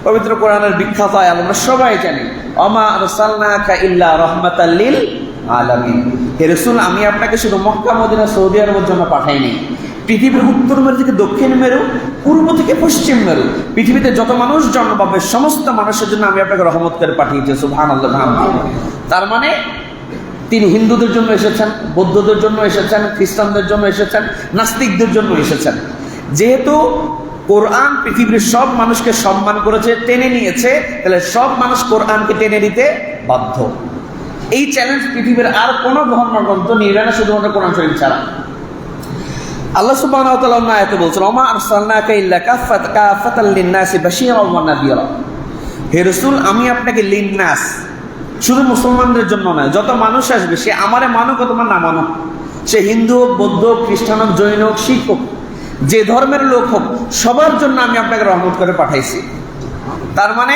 পবিত্র কোরআনের বিখ্যাত আয়াত আমরা সবাই জানি, ওমা আরসালনাকা ইল্লা রাহমাতাল লিল আলামিন। হে রাসূল, আমি আপনাকে শুধু মক্কা, মদিনা, সৌদি আরবের জন্য পাঠাইনি। পৃথিবীর উত্তর মেরু থেকে দক্ষিণ মেরু, পূর্ব থেকে পশ্চিম মেরু, পৃথিবীতে যত মানুষ জন্ম পাবে সমস্ত মানুষের জন্য আমি আপনাকে রহমত করে পাঠিয়েছি। সুবহানাল্লাহ। তার মানে তিনি হিন্দুদের জন্য এসেছেন, বৌদ্ধদের জন্য এসেছেন, খ্রিস্টানদের জন্য এসেছেন, নাস্তিকদের জন্য এসেছেন। যেহেতু কোরআন পৃথিবীর সব মানুষকে সম্মান করেছে, টেনে নিয়েছে, তাহলে সব মানুষ কোরআনকে টেনে নিতে বাধ্য। এই চ্যালেঞ্জ পৃথিবীর আর কোনো ধর্মগ্রন্থ নিবে না, শুধুমাত্র কোরআন শরীফ ছাড়া। আল্লাহ সুবহানাহু ওয়া তাআলা আয়াতে বলছেন, ওমা আরসালনাকা ইল্লা কাফাতাল লিন-নাসি বাশীরাও ওয়া নাযীরা। হে রাসূল, আমি আপনাকে লিন-নাস, শুধু মুসলমানদের জন্য নয়, যত মানুষ আসবে সে আমারে মানুক অথবা না মানুক, সে হিন্দু হোক, বৌদ্ধ হোক, খ্রিস্টান হোক, জৈন হোক, শিখ হোক, যে ধর্মের লোক হোক, সবার জন্য আমি আপনাকে রহমত করে পাঠাইছি। তার মানে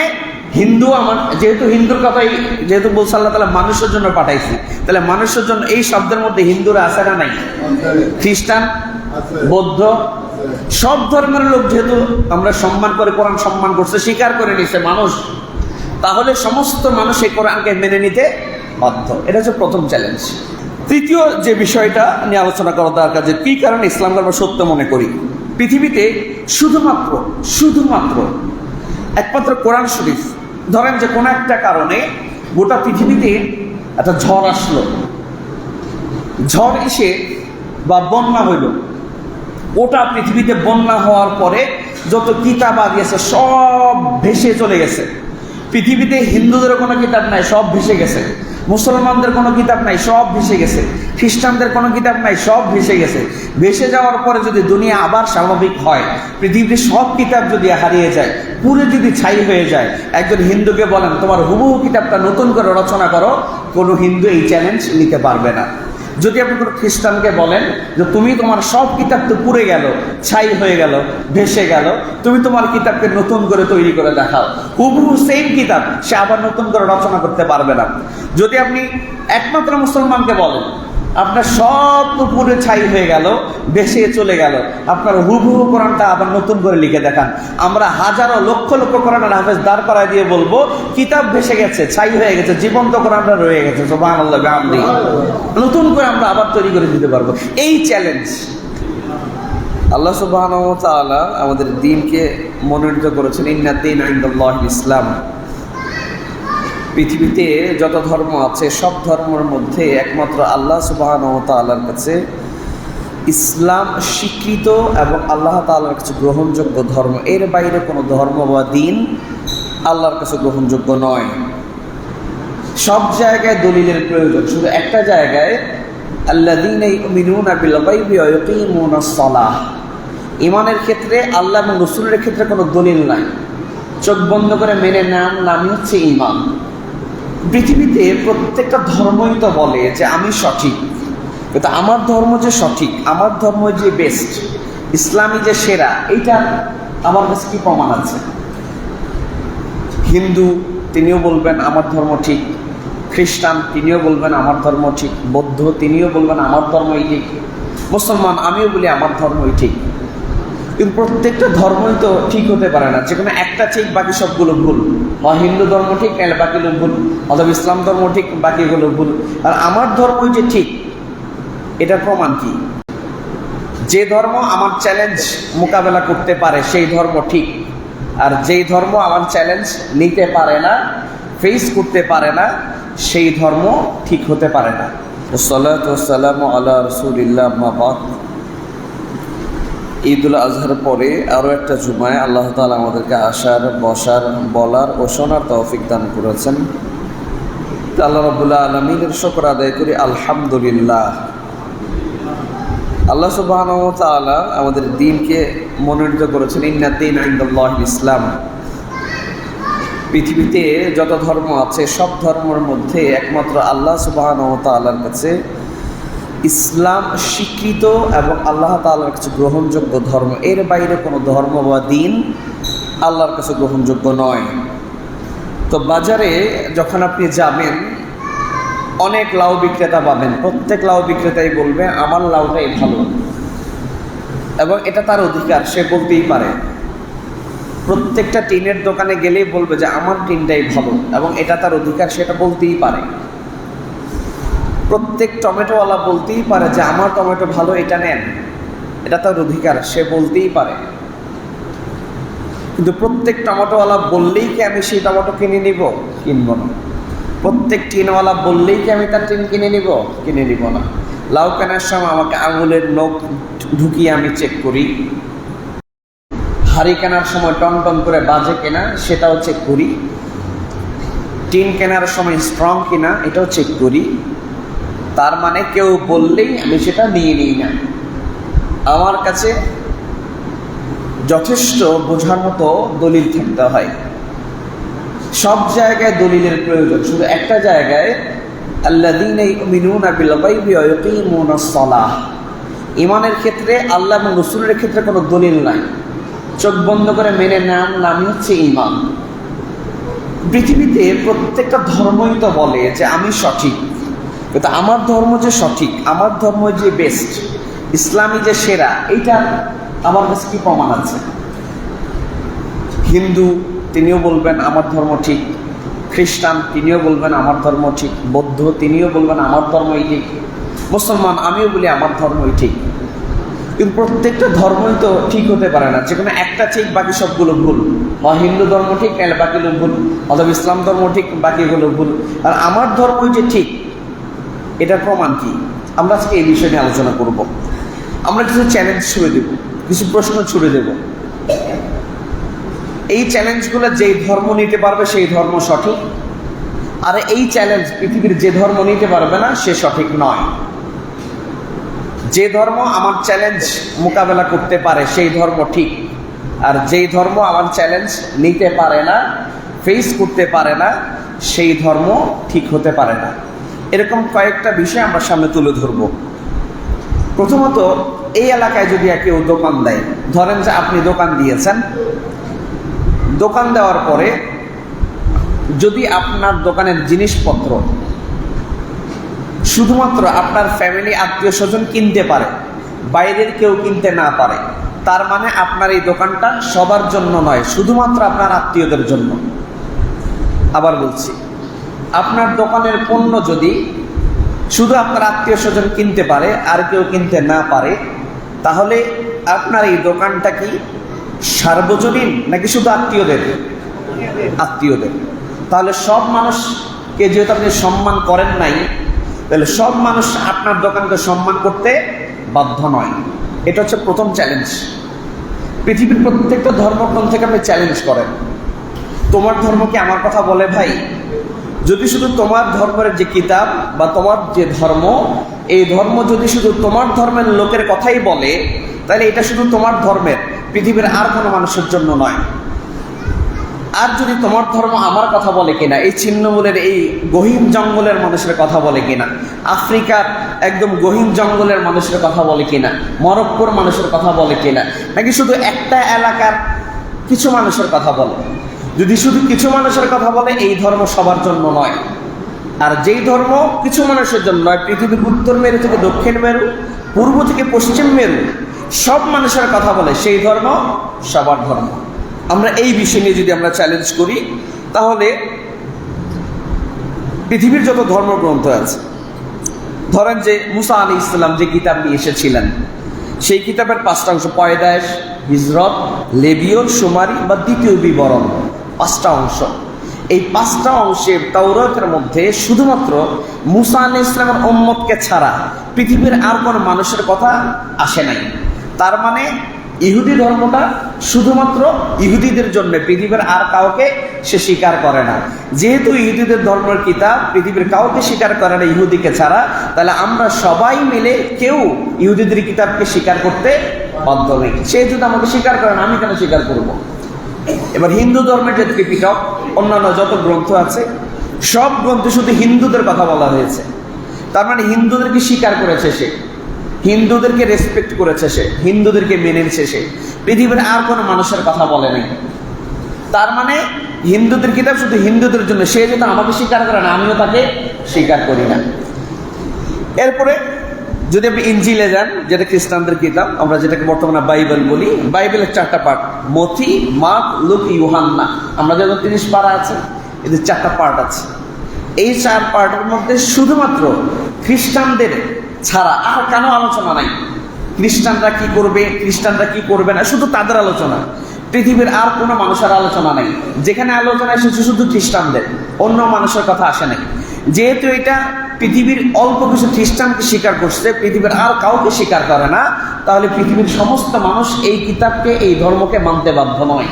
হিন্দু আমার, যেহেতু হিন্দুর কথাই যেহেতু বলছে আল্লাহ তাআলা মানুষের জন্য পাঠাইছি, তাহলে মানুষের জন্য এই শব্দের মধ্যে হিন্দুরা আছে না নাই? খ্রিস্টান, বৌদ্ধ, সব ধর্মের লোক যেহেতু আমরা সম্মান করে, কোরআন সম্মান করছে, স্বীকার করে নিছে মানুষ, তাহলে সমস্ত মানুষ এই কোরআনকে মেনে নিতে বাধ্য। এটা হচ্ছে প্রথম চ্যালেঞ্জ। তৃতীয় যে বিষয়টা নিয়ে আলোচনা করা দরকার, যে কি কারণে ইসলামকে আমরা সত্য মনে করি। পৃথিবীতে শুধুমাত্র একমাত্র কোরআন শরীফ, ধরেন যে কোনো একটা কারণে গোটা পৃথিবীতে একটা ঝড় আসলো, ঝড় এসে বা বন্যা হইল, ওটা পৃথিবীতে বন্যা হওয়ার পরে যত কিতাব আছে সব ভেসে চলে গেছে। পৃথিবীতে হিন্দুদের কোনো কিতাব নাই, সব ভেসে গেছে। মুসলমানদের কোনো কিতাব নাই, সব ভেসে গেছে। খ্রিস্টানদের কোনো কিতাব নাই, সব ভেসে গেছে। ভেসে যাওয়ার পরে যদি দুনিয়া আবার স্বাভাবিক হয়, পৃথিবীর সব কিতাব যদি হারিয়ে যায়, পুরো যদি ছাই হয়ে যায়, একজন হিন্দুকে বলেন তোমার হুবহু কিতাবটা নতুন করে রচনা করো, কোনো হিন্দু এই চ্যালেঞ্জ নিতে পারবে না। যদি আপনি কোনো খ্রিস্টানকে বলেন যে তুমি তোমার সব কিতাব তো পুড়ে গেল, ছাই হয়ে গেল, ভেসে গেল, তুমি তোমার কিতাবকে নতুন করে তৈরি করে দেখাও, হুবহু সেম কিতাব সে আবার নতুন করে রচনা করতে পারবে না। যদি আপনি একমাত্র মুসলমানকে বলেন আপনার সব তো পুড়ে ছাই হয়ে গেল, ভেসে চলে গেল, আপনার হুবহু কোরআনটা আবার নতুন করে লিখে দেখান, আমরা হাজারো লক্ষ লক্ষ কোরআনের হাফেজ দাঁড় করায় দিয়ে বলবো কিতাব ভেসে গেছে, ছাই হয়ে গেছে, জীবন্ত কোরআনটা রয়ে গেছে, সুবহানাল্লাহ, নতুন করে আমরা আবার তৈরি করে দিতে পারবো। এই চ্যালেঞ্জ আল্লাহ সুবহানাহু ওয়া তাআলা আমাদের দ্বীনকে মনোনীত করেছেন, ইন্নাদ দীনা ইনদাল্লাহিল ইসলাম। পৃথিবীতে যত ধর্ম আছে সব ধর্মের মধ্যে একমাত্র আল্লাহ সুবহানাহু ওয়া তাআলার কাছে ইসলাম স্বীকৃত এবং আল্লাহ তাআলার কাছে গ্রহণযোগ্য ধর্ম। এর বাইরে কোনো ধর্ম বা দ্বীন আল্লাহর কাছে গ্রহণযোগ্য নয়। সব জায়গায় দলিলের প্রয়োজন, শুধু একটা জায়গায় আল্লাযীনা ইউমিনুনা বিল গায়বি ওয়া ইউকিমুনাস সালাহ। ঈমানের ক্ষেত্রে আল্লাহ এবং রাসূলের ক্ষেত্রে কোনো দলিল নাই, চোখ বন্ধ করে মেনে নেওয়ার নামই হচ্ছে ঈমান। পৃথিবীতে প্রত্যেকটা ধর্মই তো বলে যে আমি সঠিক, কিন্তু আমার ধর্ম যে সঠিক, আমার ধর্ম যে বেস্ট, ইসলামী যে সেরা, এইটা আমার কাছে কি প্রমাণ আছে? হিন্দু তিনিও বলবেন আমার ধর্ম ঠিক, খ্রিস্টান তিনিও বলবেন আমার ধর্ম ঠিক, বৌদ্ধ তিনিও বলবেন আমার ধর্মই ঠিক, মুসলমান আমিও বলি আমার ধর্মই ঠিক। কিন্তু প্রত্যেকটা ধর্মই তো ঠিক হতে পারে না, যেখানে একটা ঠিক বাকি সবগুলো ভুল। হয় হিন্দু ধর্ম ঠিক, তাহলে বাকিগুলো ভুল, অথবা ইসলাম ধর্ম ঠিক, বাকিগুলো ভুল। আর আমার ধর্মই যে ঠিক, এটার প্রমাণ কি? যে ধর্ম আমার চ্যালেঞ্জ মোকাবেলা করতে পারে সেই ধর্ম ঠিক, আর যেই ধর্ম আমার চ্যালেঞ্জ নিতে পারে না, ফেস করতে পারে না, সেই ধর্ম ঠিক হতে পারে না। ওয়াসসালাতু ওয়াসসালামু আলা রাসূলিল্লাহ, আম্মা বাদ। ঈদুল আজহার পরে আরও একটা জুমায় আল্লাহ তাআলা আমাদেরকে আসার, বসার, বলার ও শোনার তৌফিক দান করেছেন। আল্লাহ রাব্বুল আলামিনের শুকর আদায় করি, আলহামদুলিল্লাহ। আল্লাহ সুবহানাহু ওয়া তাআলা আমাদের দ্বীনকে মনোনীত করেছেন, ইন্নাদ দীনা ইনদাল্লাহিল ইসলাম। পৃথিবীতে যত ধর্ম আছে সব ধর্মের মধ্যে একমাত্র আল্লাহ সুবহানাহু ওয়া তাআলার কাছে ইসলাম স্বীকৃত এবং আল্লাহ তাআলার কাছে গ্রহণযোগ্য ধর্ম। এর বাইরে কোনো ধর্ম বা দ্বীন আল্লাহর কাছে গ্রহণযোগ্য নয়। তো বাজারে যখন আপনি যাবেন অনেক লাউ বিক্রেতা পাবেন, প্রত্যেক লাউ বিক্রেতাই বলবে আমার লাউটাই ভালো, এবং এটা তার অধিকার, সে বলতেই পারে। প্রত্যেকটা টিনের দোকানে গেলেই বলবে যে আমার টিনটাই ভালো, এবং এটা তার অধিকার, সেটা বলতেই পারে। প্রত্যেক টমেটোওয়ালা বলতেই পারে যে আমার টমেটো ভালো, এটা নেন, এটা তার অধিকার, সে বলতেই পারে। কিন্তু প্রত্যেক টমেটোওয়ালা বললেই কি আমি সেই টমেটো কিনে নিব? কিনব না। প্রত্যেক টিনওয়ালা বললেই কি আমি তার টিন কিনে নিব? কিনে নিব না। লাউ কেনার সময় আমাকে আঙুলের নখ ঢুকিয়ে আমি চেক করি, হাড়ি কেনার সময় টন টন করে বাজে কেনা সেটাও চেক করি, টিন কেনার সময় স্ট্রং কিনা এটাও চেক করি। তার মানে কেউ বললেই আমি সেটা নিয়ে নিই না। আমার কাছে যথেষ্ট বোঝার মতো দলিল থাকতে হয়। সব জায়গায় দলিলের প্রয়োজন, শুধু একটা জায়গায় আল্লাযীনা ইউমিনুনা বিল গায়বি ওয়া ইউকিমুনাস সালাহ, ঈমানের ক্ষেত্রে আল্লাহ এবং রাসূলের ক্ষেত্রে কোনো দলিল নাই, চোখ বন্ধ করে মেনে নেওয়ার নামই হচ্ছে ঈমান। পৃথিবীতে প্রত্যেকটা ধর্মই তো বলে যে আমি সঠিক, কিন্তু আমার ধর্ম যে সঠিক, আমার ধর্ম যে বেস্ট, ইসলামী যে সেরা, এইটা আমার কাছে কি প্রমাণ আছে? হিন্দু তিনিও বলবেন আমার ধর্ম ঠিক, খ্রিস্টান তিনিও বলবেন আমার ধর্ম ঠিক, বৌদ্ধ তিনিও বলবেন আমার ধর্মই ঠিক, মুসলমান আমিও বলি আমার ধর্মই ঠিক। কিন্তু প্রত্যেকটা ধর্মই তো ঠিক হতে পারে না, যেখানে একটা ঠিক বাকি সবগুলো ভুল। হয় হিন্দু ধর্ম ঠিক, তাহলে বাকিগুলো ভুল, অথবা ইসলাম ধর্ম ঠিক, বাকিগুলো ভুল। আর আমার ধর্মই যে ঠিক, এটার প্রমাণ কি? আমরা আজকে এই বিষয় নিয়ে আলোচনা করব। আমরা কিছু চ্যালেঞ্জ ছুড়ে দেব, কিছু প্রশ্ন ছুড়ে দেব। এই চ্যালেঞ্জগুলো যেই ধর্ম নিতে পারবে সেই ধর্ম সঠিক, আর এই চ্যালেঞ্জ পৃথিবীর যে ধর্ম নিতে পারবে না সে সঠিক নয়। যে ধর্ম আমার চ্যালেঞ্জ মোকাবেলা করতে পারে সেই ধর্ম ঠিক, আর যেই ধর্ম আমার চ্যালেঞ্জ নিতে পারে না, ফেস করতে পারে না, সেই ধর্ম ঠিক হতে পারে না। এরকম কয়েকটা বিষয় আমরা সামনে তুলে ধরব। প্রথমত, এই এলাকায় যদি কেউ দোকান দেয়, ধরেন যে আপনি দোকান দিয়েছেন, দোকান দেওয়ার পরে যদি আপনার দোকানের জিনিসপত্র শুধুমাত্র আপনার ফ্যামিলি আত্মীয় স্বজন কিনতে পারে, বাইরের কেউ কিনতে না পারে, তার মানে আপনার এই দোকানটা সবার জন্য নয়, শুধুমাত্র আপনার আত্মীয়দের জন্য। আবার বলছি, আপনার দোকানের পণ্য যদি শুধু আপনার আত্মীয় স্বজন কিনতে পারে আর কেউ কিনতে না পারে, তাহলে আপনার এই দোকানটা কি সার্বজনীন নাকি শুধু আত্মীয়দের? আত্মীয়দের। তাহলে সব মানুষকে যেহেতু আপনি সম্মান করেন নাই, তাহলে সব মানুষ আপনার দোকানকে সম্মান করতে বাধ্য নয়। এটা হচ্ছে প্রথম চ্যালেঞ্জ। পৃথিবীর প্রত্যেকটা ধর্মগ্রন্থ থেকে আপনি চ্যালেঞ্জ করেন, তোমার ধর্ম কি আমার কথা বলে ভাই? যদি শুধু তোমার ধর্মের যে কিতাব বা তোমার যে ধর্ম, এই ধর্ম যদি শুধু তোমার ধর্মের লোকের কথাই বলে, তাহলে এটা শুধু তোমার ধর্মের, পৃথিবীর আর কোনো মানুষের জন্য নয়। আর যদি তোমার ধর্ম আমার কথা বলে কিনা, এই ছিন্নমূলের এই গহীন জঙ্গলের মানুষের কথা বলে কিনা, আফ্রিকার একদম গহীন জঙ্গলের মানুষের কথা বলে কিনা, মরক্কোর মানুষের কথা বলে কিনা, নাকি শুধু একটা এলাকার কিছু মানুষের কথা বলে, যদি শুধু কিছু মানুষের কথা বলে, এই ধর্ম সবার জন্য নয়। আর যেই ধর্ম কিছু মানুষের জন্য নয়, পৃথিবীর উত্তর মেরু থেকে দক্ষিণ মেরু, পূর্ব থেকে পশ্চিম মেরু, সব মানুষের কথা বলে, সেই ধর্ম সবার ধর্ম। আমরা এই বিষয় নিয়ে যদি আমরা চ্যালেঞ্জ করি, তাহলে পৃথিবীর যত ধর্মগ্রন্থ আছে, ধরেন যে মুসা আলাইহিস সালাম যে কিতাব নিয়ে এসেছিলেন, সেই কিতাবের 5টা অংশ, পয়দাশ, হিজরত, লেবীয়, শুমারি বা দ্বিতীয় বিবরণ, 5টা অংশ। এই 5টা অংশের তাওরাতের মধ্যে শুধুমাত্র মুসা আলাইহিস সালামের উম্মতকে ছাড়া পৃথিবীর আর কোনো মানুষের কথা আসে নাই। তার মানে ইহুদি ধর্মটা শুধুমাত্র ইহুদিদের জন্য, পৃথিবীর আর কাউকে সে স্বীকার করে না। যেহেতু ইহুদিদের ধর্মের কিতাব পৃথিবীর কাউকে স্বীকার করে না ইহুদিকে ছাড়া, তাহলে আমরা সবাই মিলে কেউ ইহুদিদের কিতাবকে স্বীকার করতে বাধ্য নেই। সে যদি আমাকে স্বীকার করে না, আমি কেন স্বীকার করব? এবার হিন্দু ধর্মের যে ত্রিপিটক, অন্যান্য যত গ্রন্থ আছে, সব গ্রন্থে শুধু হিন্দুদের কথা বলা হয়েছে। তার মানে হিন্দুদেরকে স্বীকার করেছে সে, হিন্দুদেরকে রেসপেক্ট করেছে সে, হিন্দুদেরকে মেনেছে সে, পৃথিবীর আর কোনো মানুষের কথা বলে নাই। তার মানে হিন্দুদের কিতাব শুধু হিন্দুদের জন্য, সে যদি আমাকে স্বীকার করে না, আমিও তাকে স্বীকার করি না। এরপরে যদি আপনি ইনজিলে যান, যেটা খ্রিস্টানদের কিতাব, আমরা যেটাকে বর্তমানে বাইবেল বলি, বাইবেলের 4টা পার্ট, মথি, মার্ক, লুক, ইউহান্না। আমরা যখন 30 পারা আছে, এদের 4টা পার্ট আছে। এই 4 পার্টের মধ্যে শুধুমাত্র খ্রিস্টানদের ছাড়া আর কেন আলোচনা নাই। খ্রিস্টানরা কি করবে, খ্রিস্টানরা কি করবে না, শুধু তাদের আলোচনা। পৃথিবীর আর কোনো মানুষের আলোচনা নাই। যেখানে আলোচনা এসেছে শুধু খ্রিস্টানদের, অন্য মানুষের কথা আসে নাই। যেহেতু এটা পৃথিবীর অল্প কিছু খ্রিস্টানকে স্বীকার করছে, পৃথিবীর আর কাউকে স্বীকার করে না, তাহলে পৃথিবীর সমস্ত মানুষ এই কিতাবকে, এই ধর্মকে মানতে বাধ্য নয়।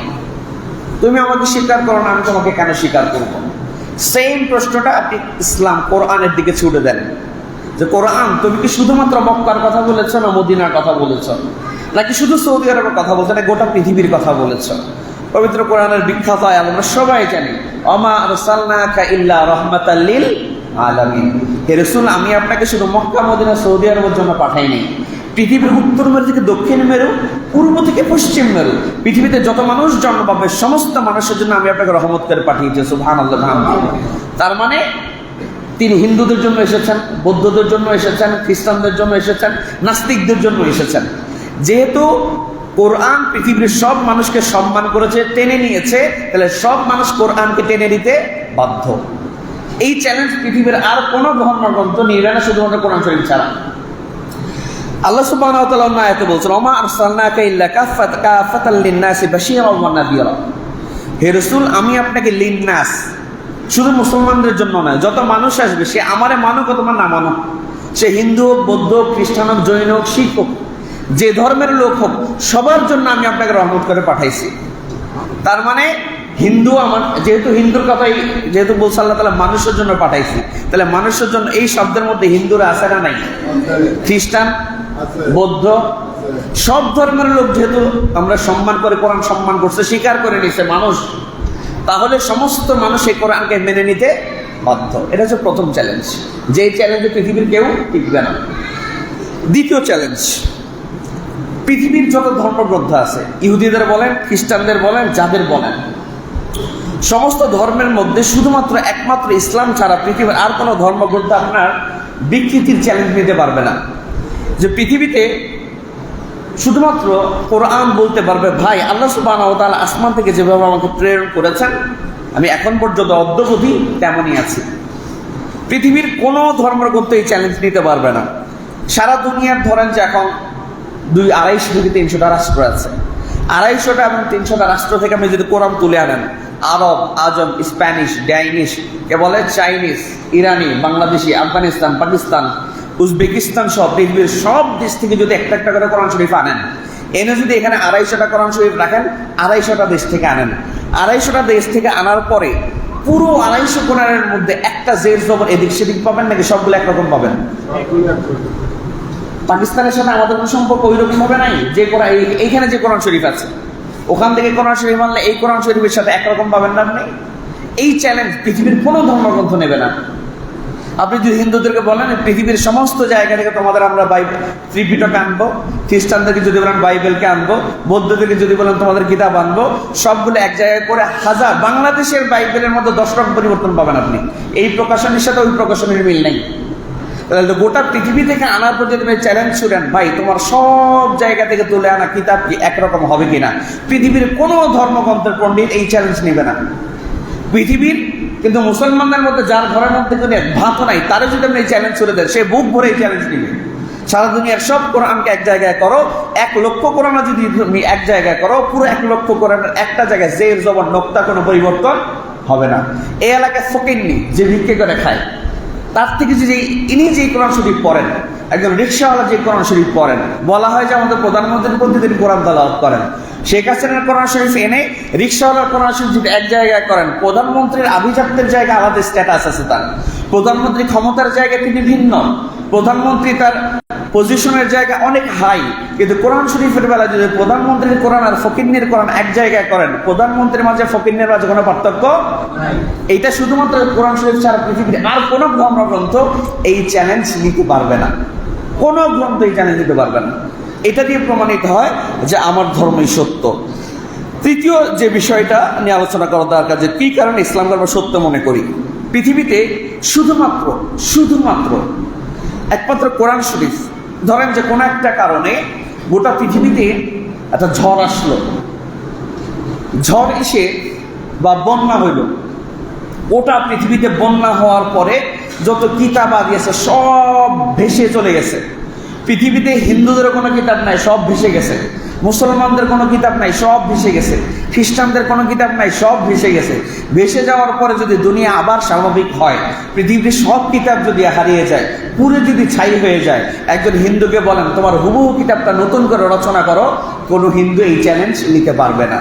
তুমি আমাকে স্বীকার করো না, আমি তোমাকে কেন স্বীকার করবো? সেম প্রশ্নটা আপনি ইসলাম কোরআনের দিকে ছুটে দেন, যে কোরআন তুমি কি শুধুমাত্র মক্কার কথা বলেছ, না মদিনার কথা বলেছ, নাকি শুধু সৌদি আরবের কথা বলছো, না গোটা পৃথিবীর কথা বলেছ? পবিত্র কোরআনের বিখ্যাত আয়াত আমরা সবাই জানি, ওমা আরসালনাকা ইল্লা রাহমাতাল লিল আলামিন। হে রাসূল, আমি আপনাকে শুধু মক্কা, মদিনা, সৌদি আরবের জন্য পাঠাই নাই। পৃথিবীর উত্তর মেরু থেকে দক্ষিণ মেরু, পূর্ব থেকে পশ্চিম মেরু, পৃথিবীতে যত মানুষ জন্ম পাবে সমস্ত মানুষের জন্য আমি আপনাকে রহমত করে পাঠিয়েছি। সুবহানাল্লাহ। তার মানে তিনি হিন্দুদের জন্য এসেছেন, বৌদ্ধদের জন্য এসেছেন, খ্রিস্টানদের জন্য এসেছেন, নাস্তিকদের জন্য এসেছেন। যেহেতু কোরআন পৃথিবীর সব মানুষকে সম্মান করেছে, টেনে নিয়েছে, তাহলে সব মানুষ কোরআনকে টেনে নিতে বাধ্য। এই চ্যালেঞ্জ পৃথিবীর আর কোনো ধর্মগ্রন্থ নিবে না, শুধুমাত্র কোরআন শরীফ ছাড়া। আল্লাহ সুবহানাহু ওয়া তাআলা অন্য আয়াতে বলছেন, ওমা আরসালনাকা ইল্লা কাফাতাল লিন-নাসি বাশীরাও ওয়া নাযীরা। হে রাসূল, আমি আপনাকে লিন-নাস, শুধু মুসলমানদের জন্য নয়, যত মানুষ আসবে সে আমারে মানুক অথবা না মানুক, সে হিন্দু হোক, বৌদ্ধ হোক, খ্রিস্টান হোক, জৈন হোক, শিখ হোক, যে ধর্মের লোক হোক, সবার জন্য আমি আপনাকে রহমত করে পাঠাইছি। তার মানে হিন্দু আমার, যেহেতু হিন্দুর কথাই যেহেতু বলছে আল্লাহ তাআলা মানুষের জন্য পাঠাইছি, তাহলে মানুষের জন্য এই শব্দের মধ্যে হিন্দুরা আছে না নাই? খ্রিস্টান, বৌদ্ধ, সব ধর্মের লোক যেহেতু আমরা সম্মান করে, কোরআন সম্মান করছে, স্বীকার করে নিছে মানুষ, তাহলে সমস্ত মানুষ এই কোরআনকে মেনে নিতে বাধ্য। এটা হচ্ছে প্রথম চ্যালেঞ্জ, যে চ্যালেঞ্জে পৃথিবীর কেউ টিকবে না। দ্বিতীয় চ্যালেঞ্জ, পৃথিবীর যত ধর্মগ্রন্থ আছে, ইহুদিদের বলেন, খ্রিস্টানদের বলেন, যাদের বলেন, সমস্ত ধর্মের মধ্যে শুধুমাত্র একমাত্র ইসলাম ছাড়া পৃথিবীর আর কোনো ধর্মগ্রন্থ আপনার বিকৃতির চ্যালেঞ্জ নিতে পারবে না। যে পৃথিবীতে শুধুমাত্র কোরআন বলতে পারবে, ভাই আল্লাহ সুবহানাহু ওয়া তাআলা আসমান থেকে যেভাবে আমাকে প্রেরণ করেছেন, আমি এখন পর্যন্ত অদ্যবধি তেমনই আছি। পৃথিবীর কোনো ধর্মগ্রন্থ এই চ্যালেঞ্জ নিতে পারবে না। সারা দুনিয়ার ধরেন যে এখন 200-250 থেকে 300টা রাষ্ট্র আছে, 250টা এবং 300টা রাষ্ট্র থেকে আপনি যদি কোরআন তুলে আনেন, আরব, আজম, স্প্যানিশ, ড্যানিশ, কে বলে চাইনিজ, ইরানি, বাংলাদেশি, আফগানিস্তান, পাকিস্তান, উজবেকিস্তান সহ পৃথিবীর সব দেশ থেকে যদি একটা একটা করে কোরআন শরীফ আনেন, এনে যদি এখানে 250টা কোরআন শরীফ রাখেন, 250টা দেশ থেকে আনেন, 250টা দেশ থেকে আনার পরে পুরো 250 কোরআনের মধ্যে একটা জের জবর এদিক সেদিক পাবেন, নাকি সবগুলো একরকম পাবেন? পাকিস্তানের সাথে আমাদের কোনো সম্পর্ক ওই রকম হবে নাই। যে কোরআন এইখানে যে কোরআন শরীফ আছে, ওখান থেকে কোরআন শরীফ আনলে এই কোরআন শরীফের সাথে একরকম পাবেন না আপনি। এই চ্যালেঞ্জ পৃথিবীর কোনো ধর্মগ্রন্থ নেবে না। আপনি যদি হিন্দুদেরকে বলেন পৃথিবীর সমস্ত জায়গা থেকে তোমাদের আমরা ত্রিপিটক আনবো, খ্রিস্টানদেরকে যদি বলেন বাইবেলকে আনবো, বৌদ্ধদেরকে যদি বলেন তোমাদের কিতাব আনবো, সবগুলো এক জায়গায় করে হাজার, বাংলাদেশের বাইবেলের মধ্যে 10 রকম পরিবর্তন পাবেন আপনি। এই প্রকাশনের সাথে ওই প্রকাশনের মিল নেই। তাহলে গোটা পৃথিবী থেকে আনার পর যদি চ্যালেঞ্জ ছুড়েন, ভাই তোমার সব জায়গা থেকে তুলে আনা কিতাব কি একরকম হবে কিনা, পৃথিবীর কোনো ধর্মগ্রন্থের পণ্ডিত এই চ্যালেঞ্জ নেবে না। পৃথিবীর কিন্তু মুসলমানদের মধ্যে যার ঘরের মধ্যে কোনো ভাত নাই, তারা যদি আপনি এই চ্যালেঞ্জ ছুড়ে দেন, সে বুক ভরে এই চ্যালেঞ্জ নেবে। সারা দুনিয়ার সব কোরআনকে এক জায়গায় করো, 1 লক্ষ কোরআন যদি তুমি এক জায়গায় করো, পুরো 1 লক্ষ কোরআনের একটা জায়গায় জের জবর নোক্তা কোনো পরিবর্তন হবে না। এই এলাকায় ফকিন্নি যে ভিক্ষে করে খায়, তার থেকে যে ইনি যে কোরআন শরীফ পড়েন, একজন রিক্সাওয়ালা যে কোরআন শরীফ পড়েন, বলা হয় যে আমাদের প্রধানমন্ত্রী প্রতিদিন কোরআন তেলাওয়াত করেন। শেখ হাসিনার কোরআন শরীফ এনে রিক্সাওয়ালার কোরআন শরীফ যদি এক জায়গায় করেন, প্রধানমন্ত্রীর আভিজাত্যের জায়গায় আলাদা স্ট্যাটাস আছে তার, প্রধানমন্ত্রী ক্ষমতার জায়গায় তিনি ভিন্ন, প্রধানমন্ত্রী তার পজিশনের জায়গা অনেক হাই, কিন্তু কোরআন শরীফের বেলা যদি প্রধানমন্ত্রীর কোরআন আর ফকিন্নির কোরআন এক জায়গায় করেন, প্রধানমন্ত্রীর মাঝে ফকিন্নির মাঝে কোনো পার্থক্য নাই। এইটা শুধুমাত্র কোরআন শরীফ ছাড়া পৃথিবীর আর কোনো ধর্মগ্রন্থ এই চ্যালেঞ্জ নিতে পারবে না। কোনো গ্রন্থ এই চ্যালেঞ্জ নিতে পারবে না। এটা দিয়ে প্রমাণিত হয় যে আমার ধর্মই সত্য। তৃতীয় যে বিষয়টা নিয়ে আলোচনা করা দরকার, যে কি কারণে ইসলাম ধর্ম সত্য মনে করি। পৃথিবীতে শুধুমাত্র একমাত্র কোরআন শরীফ ধরেন যে কোনো একটা কারণে গোটা পৃথিবীতে একটা ঝড় আসলো, ঝড় এসে বা বন্যা হইল, গোটা পৃথিবীতে বন্যা হওয়ার পরে যত কিতাব আদি আছে সব ভেসে চলে গেছে। পৃথিবীতে হিন্দুদের কোনো কিতাব নাই, সব ভেসে গেছে। মুসলমানদের কোনো কিতাব নাই, সব ভেসে গেছে। খ্রিস্টানদের কোনো কিতাব নাই, সব ভেসে গেছে। ভেসে যাওয়ার পরে যদি দুনিয়া আবার স্বাভাবিক হয়, পৃথিবীর সব কিতাব যদি হারিয়ে যায়, পুরো যদি ছাই হয়ে যায়, একজন হিন্দুকে বলেন তোমার হুবহু কিতাবটা নতুন করে রচনা করো, কোনো হিন্দু এই চ্যালেঞ্জ নিতে পারবে না।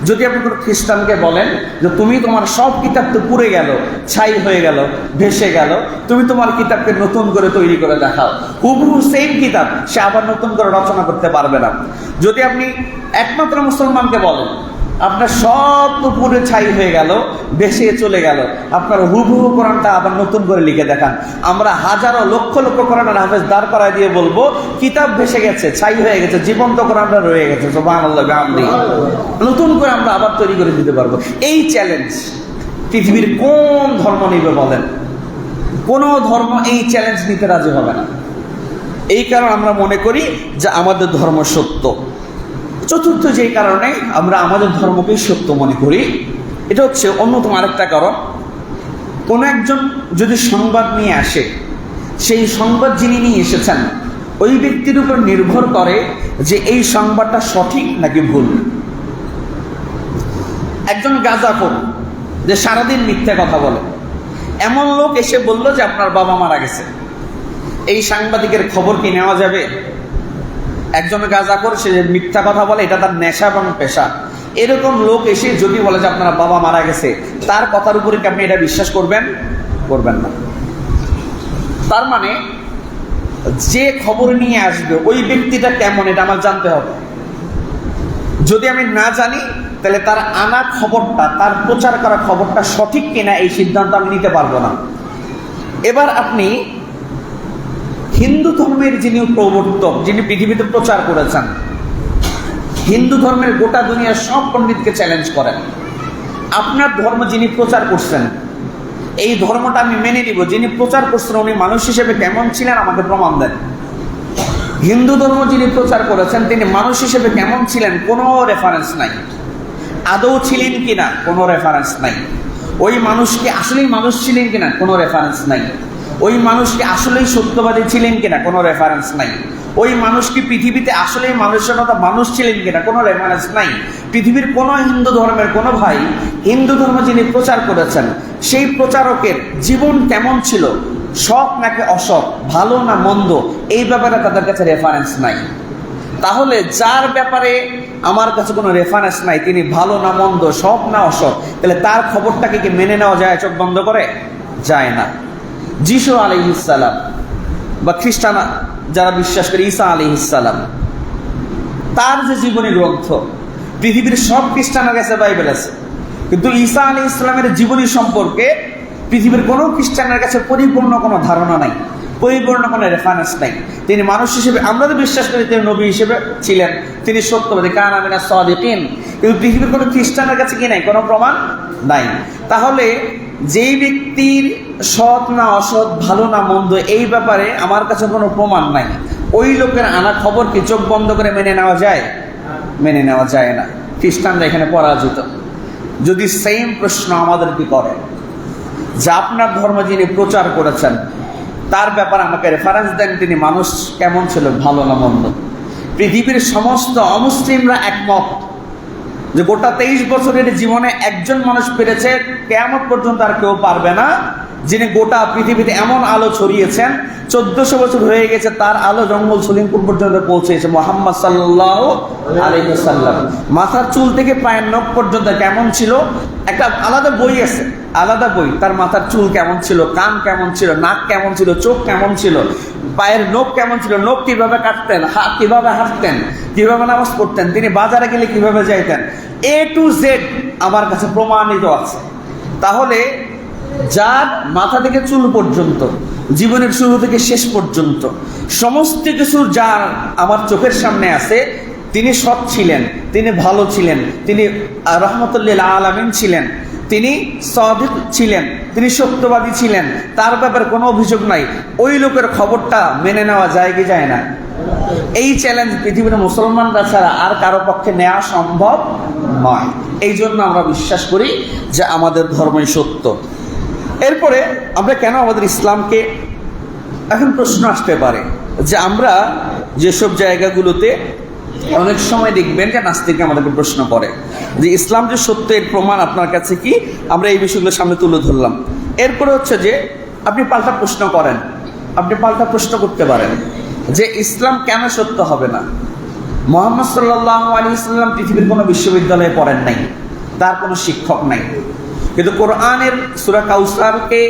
যদি আপনি কোনো খ্রিস্টানকে বলেন যে তুমি তোমার সব কিতাব তো পুড়ে গেল, ছাই হয়ে গেল, ভেসে গেল, তুমি তোমার কিতাবকে নতুন করে তৈরি করে দেখাও, হুবহু সেম কিতাব সে আবার নতুন করে রচনা করতে পারবে না। যদি আপনি একমাত্র মুসলমানকে বলেন আপনার সব তো পুরো ছাই হয়ে গেল, ভেসে চলে গেল, আপনার হুবহু কোরআনটা আবার নতুন করে লিখে দেখান, আমরা হাজারো লক্ষ লক্ষ কোরআনের হাফেজ দাঁড় করায় দিয়ে বলবো কিতাব ভেসে গেছে, ছাই হয়ে গেছে, জীবন্ত কোরআনটা রয়ে গেছে, সুবহানাল্লাহ বিহামদিহি, নতুন করে আমরা আবার তৈরি করে দিতে পারবো। এই চ্যালেঞ্জ পৃথিবীর কোন ধর্ম নিবে বলেন? কোন ধর্ম এই চ্যালেঞ্জ নিতে রাজি হবে না। এই কারণে আমরা মনে করি যে আমাদের ধর্ম সত্য। চতুর্থ যে কারণে আমরা আমাদের ধর্মকেই সত্য মনে করি, এটা হচ্ছে অন্যতম আরেকটা কারণ, কোনো একজন যদি সংবাদ নিয়ে আসে, সেই সংবাদ যিনি নিয়ে এসেছেন ওই ব্যক্তির উপর নির্ভর করে যে এই সংবাদটা সঠিক নাকি ভুল। একজন গাঁজাখোর যে সারাদিন মিথ্যা কথা বলে, এমন লোক এসে বলল যে আপনার বাবা মারা গেছে, এই সাংবাদিকের খবর কি নেওয়া যাবে? একজন গাঁজাখোর, সে মিথ্যা কথা বলে, এটা তার নেশা এবং পেশা, এরকম লোক এসে যদি বলে যে আপনার বাবা মারা গেছে, তার কথার উপরে কি আপনি এটা বিশ্বাস করবেন? করবেন না। তার মানে যে খবর নিয়ে আসবে ওই ব্যক্তিটা কেমন এটা আমার জানতে হবে। যদি আমি না জানি তাহলে তার আনা খবরটা, তার প্রচার করা খবরটা সঠিক কিনা এই সিদ্ধান্ত আমি নিতে পারবো না। এবার আপনি হিন্দু ধর্মের যিনি প্রবর্তক, যিনি পৃথিবীতে প্রচার করেছেন, হিন্দু ধর্মের গোটা দুনিয়ার সব পণ্ডিতকে চ্যালেঞ্জ করেন, আপনার ধর্ম যিনি প্রচার করছেন, এই ধর্মটা আমি মেনে নিব, যিনি প্রচার করছেন উনি মানুষ হিসেবে কেমন ছিলেন আমাকে প্রমাণ দেন। হিন্দু ধর্ম যিনি প্রচার করেছেন তিনি মানুষ হিসেবে কেমন ছিলেন কোনো রেফারেন্স নাই, আদৌ ছিলেন কিনা কোনো রেফারেন্স নাই, ওই মানুষকে আসলেই মানুষ ছিলেন কিনা কোনো রেফারেন্স নাই, ওই মানুষকে আসলেই সত্যবাদী ছিলেন কিনা কোনো রেফারেন্স নাই, ওই মানুষকে পৃথিবীতে আসলেই মানুষের মতো মানুষ ছিলেন কিনা কোনো রেফারেন্স নাই। পৃথিবীর কোনো হিন্দু ধর্মের কোনো ভাই হিন্দু ধর্ম যিনি প্রচার করেছেন সেই প্রচারকের জীবন কেমন ছিল, সৎ নাকি অসৎ, ভালো না মন্দ, এই ব্যাপারে তাদের কাছে রেফারেন্স নাই। তাহলে যার ব্যাপারে আমার কাছে কোনো রেফারেন্স নাই, তিনি ভালো না মন্দ, সৎ না অসৎ, তাহলে তার খবরটাকে কি মেনে নেওয়া যায় চোখ বন্ধ করে? যায় না। যিশু আলাইহিস সালাম বা খ্রিস্টান যারা বিশ্বাস করে ঈসা আলাইহিস সালাম, তার যে জীবনী গ্রন্থ, পৃথিবীর সব খ্রিস্টানের কাছে বাইবেল আছে, কিন্তু ঈসা আলাইহিস সালামের জীবনী সম্পর্কে পৃথিবীর কোনো খ্রিস্টানের কাছে পরিপূর্ণ কোনো ধারণা নাই, পরিপূর্ণ কোনো রেফারেন্স নাই। তিনি মানুষ হিসেবে, আমরা তো বিশ্বাস করি তিনি নবী হিসেবে ছিলেন, তিনি সত্যবাদী, কানা মিনাস সাদিকিন, কিন্তু পৃথিবীর কোনো খ্রিস্টানের কাছে কি নাই, কোনো প্রমাণ নাই। তাহলে যেই ব্যক্তির সৎ না অসৎ, ভালো না মন্দ, এই ব্যাপারে আমার কাছে কোনো প্রমাণ নাই, ওই লোকের আনা খবর কি চোখ বন্ধ করে মেনে নেওয়া যায়? মেনে নেওয়া যায় না। খ্রিস্টানরা এখানে পরাজিত। যদি সেম প্রশ্ন আমাদেরকে করে যে আপনার ধর্ম যিনি প্রচার করেছেন তার ব্যাপারে আমাকে রেফারেন্স দেন, তিনি মানুষ কেমন ছিল, ভালো না মন্দ, পৃথিবীর সমস্ত অমুসলিমরা একমত যে গোটা 23 বছরের জীবনে একজন মানুষ পেরেছে, কিয়ামত পর্যন্ত আর কেউ পারবে না, যিনি গোটা পৃথিবীতে এমন আলো ছড়িয়েছেন, 1400 বছর হয়ে গেছে তার আলো জঙ্গল সলিমপুর পর্যন্ত পৌঁছেছে, মুহাম্মদ সাল্লাল্লাহু আলাইহি ওয়াসাল্লাম। মাথার চুল থেকে পায়ের নখ পর্যন্ত কেমন ছিল, একটা আলাদা বই আছে, আলাদা বই, তার মাথার চুল কেমন ছিল, কান কেমন ছিল, নাক কেমন ছিল, চোখ কেমন ছিল, পায়ের নখ কেমন ছিল, নখ কিভাবে কাটতেন, কিভাবে হাঁটতেন, কিভাবে নামাজ পড়তেন, তিনি বাজারে গেলে কিভাবে যাইতেন, A to Z আমার কাছে প্রমাণিত আছে। তাহলে যার মাথা থেকে চুল পর্যন্ত, জীবনের শুরু থেকে শেষ পর্যন্ত সমস্ত কিছু যার আমার চোখের সামনে আছে, তিনি সৎ ছিলেন, তিনি ভালো ছিলেন, তিনি রহমতুল্লিল আলামিন ছিলেন, তিনি সাদিক ছিলেন, তিনি সত্যবাদী ছিলেন, তার ব্যাপারে কোনো অভিযোগ নাই, ওই লোকের খবরটা মেনে নেওয়া যায় কি যায় না? এই চ্যালেঞ্জ পৃথিবীর মুসলমানরা ছাড়া আর কারো পক্ষে নেওয়া সম্ভব নয়। এই জন্য আমরা বিশ্বাস করি যে আমাদের ধর্মই সত্য। এরপরে আমরা কেন আমাদের ইসলামকে, এখন প্রশ্ন আসতে পারে যে আমরা যেসব জায়গাগুলোতে অনেক সময় দেখবেন যে নাস্তিকরা আমাদেরকে প্রশ্ন করে যে ইসলাম যে সত্য এর প্রমাণ আপনার কাছে কি, আমরা এই বিষয়গুলো সামনে তুলে ধরলাম। এরপরে হচ্ছে যে আপনি পাল্টা প্রশ্ন করেন, আপনি পাল্টা প্রশ্ন করতে পারেন যে ইসলাম কেন সত্য হবে না? মুহাম্মদ সাল্লাল্লাহু আলাইহি ওয়াসাল্লাম পৃথিবীর কোনো বিশ্ববিদ্যালয়ে পড়েন নাই, তার কোনো শিক্ষক নাই, কিন্তু কোরআনের সূরা কাউসারকে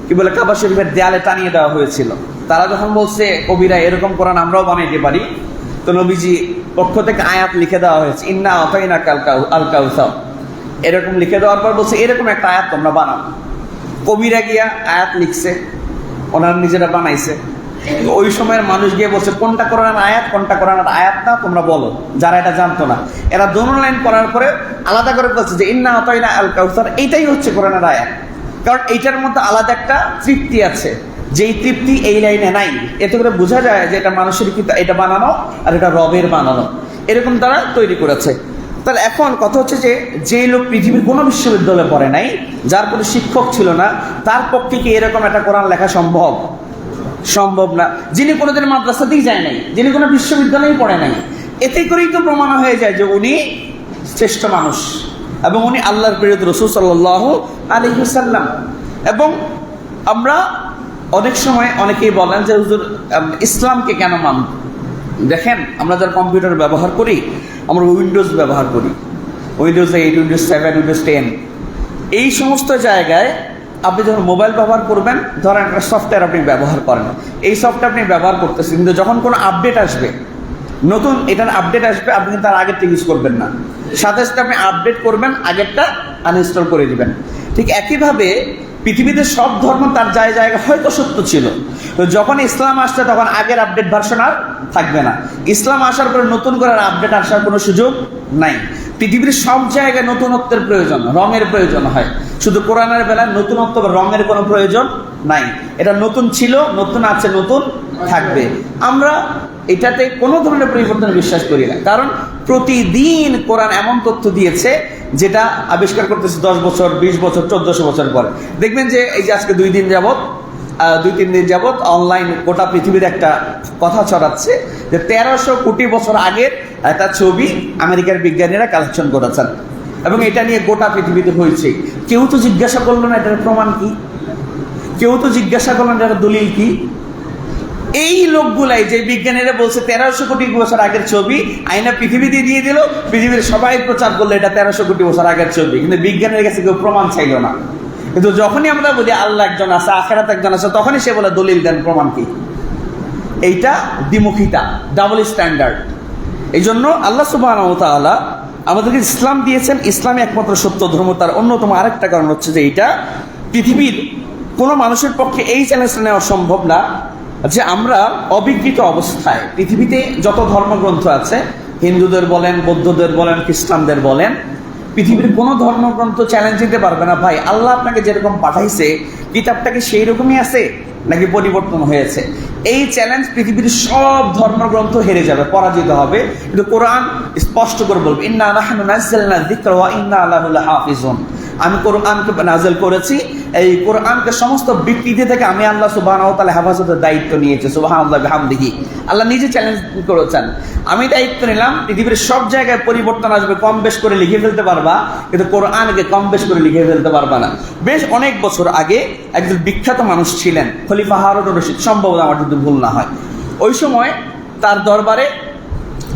কি বলে কাবা শরীফের দেয়ালে টানিয়ে দেওয়া হয়েছিল। তারা যখন বলছে কবিরা এরকম কোরআন আমরাও বানাইতে পারি, তো নবীজি পক্ষ থেকে আয়াত লিখে দেওয়া হয়েছে, ইন্না আতাইনাকা আল কাউসার, এরকম লিখে দেওয়ার পর বলছে এরকম একটা আয়াত তোমরা বানাও। কবিরা গিয়া আয়াত লিখছে, ওনারা নিজেরা বানাইছে। ওই সময়ের মানুষ গিয়ে বলছে কোনটা কোরআনের আয়াত কোনটা কোরআনের আয়াত না তোমরা বলো, যারা এটা জানতো না। এরা দোনো লাইন করার পরে আলাদা করে বলছে যে ইন্না আতাইনা আল কাউসার, এইটাই হচ্ছে কোরআনের আয়াত, কারণ এইটার মধ্যে আলাদা একটা তৃপ্তি আছে, যেই তৃপ্তি এই লাইনে নাই। এতে করে বোঝা যায় যে এটা মানুষের কি এটা বানানো আর এটা রবের বানানো, এরকম তারা তৈরি করেছে। তাহলে এখন কথা হচ্ছে যে যে লোক পৃথিবীর কোনো বিশ্ববিদ্যালয়ে পড়ে নাই, যার কোনো শিক্ষক ছিল না, তার পক্ষে কি এরকম একটা কোরআন লেখা সম্ভব? সম্ভব না। যিনি কোনোদিন মাদ্রাসাতেই যায় নাই, যিনি কোনো বিশ্ববিদ্যালয়েই পড়ে নাই, এতে করেই তো প্রমাণ হয়ে যায় যে উনি শ্রেষ্ঠ মানুষ এবং উনি আল্লাহর প্রিয় রাসূল সাল্লাল্লাহু আলাইহি ওয়াসাল্লাম। এবং আমরা অনেক সময় অনেকেই বলেন যে হুজুর ইসলামকে কেন মানব? দেখেন, আমরা যারা কম্পিউটার ব্যবহার করি, আমরা উইন্ডোজ ব্যবহার করি, উইন্ডোজ 8, উইন্ডোজ 7, উইন্ডোজ 10, এই সমস্ত জায়গায় আপনি যখন মোবাইল ব্যবহার করবেন, ধরেন একটা সফটওয়্যার আপনি ব্যবহার করেন, এই সফটওয়্যার আপনি ব্যবহার করতেছেন, কিন্তু যখন কোনো আপডেট আসবে, নতুন এটার আপডেট আসবে, আপনি কিন্তু তার আগেরটা ইউজ করবেন না, সাথে সাথে আপনি আপডেট করবেন, আগেরটা আনইনস্টল করে দিবেন। ঠিক একইভাবে পৃথিবীতে সব ধর্ম তার জায়গায় হয়তো সত্য ছিল, তো যখন ইসলাম আসছে তখন আগের আপডেট ভার্সন আর থাকবে না। ইসলাম আসার পরে নতুন করে আপডেট আসার কোনো সুযোগ নাই। পৃথিবীর সব জায়গায় নতুনত্বের প্রয়োজন, রঙের প্রয়োজন হয়, শুধু কোরআনের বেলায় নতুনত্ব বা রঙের কোনো প্রয়োজন নাই। এটা নতুন ছিল, নতুন আছে, নতুন থাকবে। আমরা এটাতে কোনো ধরনের পরিবর্তনে বিশ্বাস করি না, কারণ প্রতিদিন কোরআন এমন তথ্য দিয়েছে যেটা আবিষ্কার করতেছে 10 বছর, 20 বছর, 1400 বছর পরে। দেখবেন যে এই যে আজকে 2-3 দিন যাবত অনলাইন গোটা পৃথিবীর একটা কথা ছড়াচ্ছে যে 1300 কোটি বছর আগের একটা ছবি আমেরিকার বিজ্ঞানীরা কালেকশন করেছেন, এবং এটা নিয়ে গোটা পৃথিবীতে হয়েছে। কেউ তো জিজ্ঞাসা করলো না এটার প্রমাণ কি, কেউ তো জিজ্ঞাসা করলো না এটার দলিল কি। এই লোকগুলাই যে বিজ্ঞানীরা বলছে 1300 কোটি বছর আগের ছবি, আইনা পৃথিবীতে দিয়ে দিল, পৃথিবীর সবাই প্রচার করলো এটা 1300 কোটি বছর আগের ছবি, কিন্তু বিজ্ঞানীর কাছে কেউ প্রমাণ চাইল না। কিন্তু যখনই আমরা বলি আল্লাহ একজন আছে, আখিরাত একজন আছে, তখনই সে বলে দলিল দেন, প্রমাণ কি। এইটা দ্বিমুখিতা, ডাবল স্ট্যান্ডার্ড। এই জন্য আল্লাহ সুবহানাহু ওয়া তাআলা আমাদেরকে ইসলাম দিয়েছেন, ইসলামই একমাত্র সত্য ধর্ম। তার অন্যতম আরেকটা কারণ হচ্ছে যে এইটা পৃথিবীর কোনো মানুষের পক্ষে এই চ্যালেঞ্জটা নেওয়া সম্ভব না যে আমরা অবিকৃত অবস্থায় পৃথিবীতে যত ধর্মগ্রন্থ আছে, হিন্দুদের বলেন, বৌদ্ধদের বলেন, খ্রিস্টানদের বলেন, পৃথিবীর কোনো ধর্মগ্রন্থ চ্যালেঞ্জ দিতে পারবে না, ভাই আল্লাহ আপনাকে যেরকম পাঠাইছে কিতাবটাকে সেই রকমই আছে নাকি পরিবর্তন হয়েছে। এই চ্যালেঞ্জ পৃথিবীর সব ধর্মগ্রন্থ হেরে যাবে, পরাজিত হবে, কিন্তু কোরআন স্পষ্ট করে বলবে ইন্না নাহনু নাযালনা যিকরা ওয়া ইন্না লাহু লাহাফিজুন। আমি কোরআনকে নাযিল করেছি, এই কোরআনকে সমস্ত বিকৃতি থেকে আমি আল্লাহ সুবহানাহু ওয়া তাআলা হেফাজতের দায়িত্ব নিয়েছি। সুবহানাল্লাহি ওয়া বিহামদিহি। আল্লাহ নিজে চ্যালেঞ্জ করেছেন, আমি দায়িত্ব নিলাম, পৃথিবীর সব জায়গায় পরিবর্তন আসবে, কম বেশ করে লিখে ফেলতে পারবা, কিন্তু কোরআনকে কম বেশ করে লিখে ফেলতে পারবা না। বেশ অনেক বছর আগে একজন বিখ্যাত মানুষ ছিলেন খলিফা হারুনুর রশিদ, সম্ভবত আমার যদি ভুল না হয়। ওই সময় তার দরবারে